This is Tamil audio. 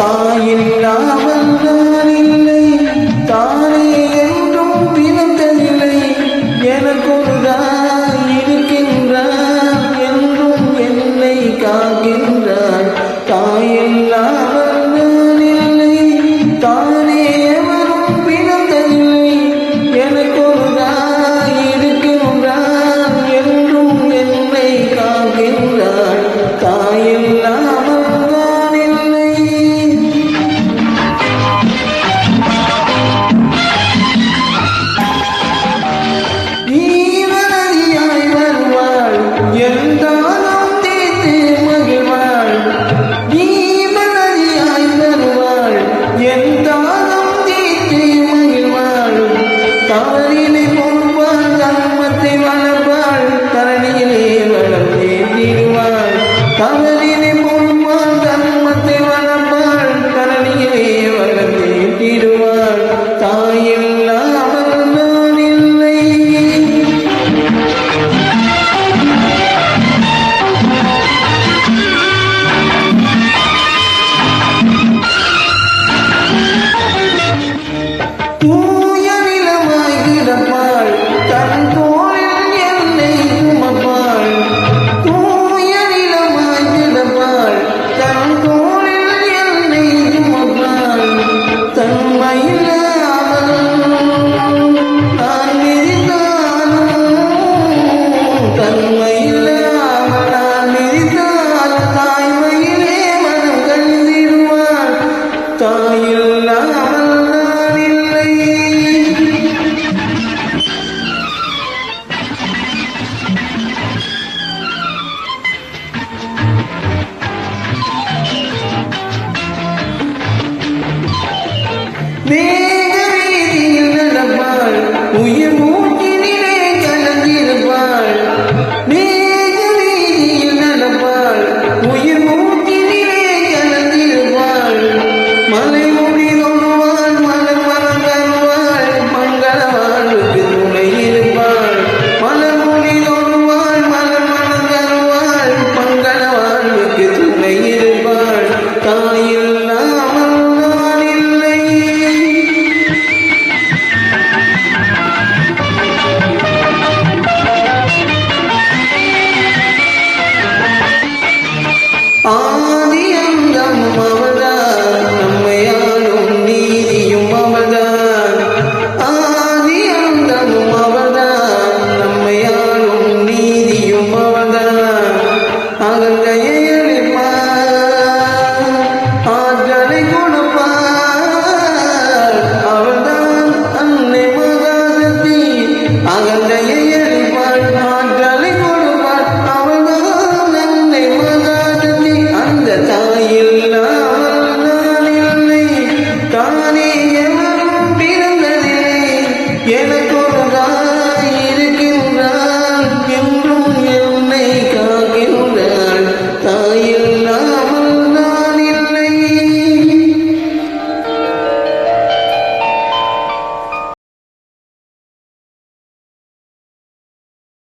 தாயில்லாமல் நான் இல்லை, தானே என்றும் பிறந்ததில்லை. எனக்கொரு தாய் இருக்கின்றார், என்றும் என்னை காக்கின்றார். தாயில்லாமல் நான் இல்லை, தானே எவரும் பிறந்ததில்லை. எனக்கொரு தாய் இருக்கின்றார், என்றும் என்னை காக்கின்றார். தாயில்லாமல் நான் இல்லை. ஈவனதியாய் வருவாள், எந்தாலும் தீர்த்து மகிழ்வாள். ஈவனதியாய் வருவாள், எந்தாலும் தீர்த்து மகிழ்வாள். தவறினை பொறுப்பாள், தர்மத்தை வளர்ப்பாள், தரணியிலே வளம் தேடிடுவாள். தவறினை பொறுப்பாள், தர்மத்தை வளர்ப்பாள், தரணியிலே வளம் தேடிடுவாள். தாயில்லாமல் நான் இல்லை. தூய நிலமாய் கிடப்பாள், தன் தோளில் என்னை சுமப்பாள். தூய நிலமாய் கிடப்பாள், தன் தோளில் என்னை சுமப்பாள். தன்மையில்லாமல் நான் மிதித்தாலும், தன்மையில்லாமல் நான் மிதித்தாலும், தாய்மையிலே மனம் கண்டிடுவாள். தாயில்லாமல் நான் இல்லை. மேக வீதியில் நடப்பாள், உயிர் மூக்கினிலே கலந்திருப்பாள். மேக வீதியில் நடப்பாள், உயிர் மூக்கினிலே கலந்திருப்பாள். மலை மொழி தொழுவாள், மலர் மரம் தருவாள், மங்கள வாழ்வுக்கு துணை இருப்பாள். மலர் மொழி தொழுவாள், மலர் மரம் தருவாள், மங்கள வாழ்வுக்கு துணை இருப்பாள். தாயில்லாமல் நான் இல்லை. ஆதி அந்தமும் அவள்தான், நம்மையாளும் நீதியும் அவள்தான். ஆதி அந்தமும் அவள்தான், நம்மையாளும் நீதியும் அவள்தான். அகந்தையை அழிப்பார், ஆற்றலை கொடுப்பார். அவள்தான் அன்னை மகாசக்தி. அகந்தையை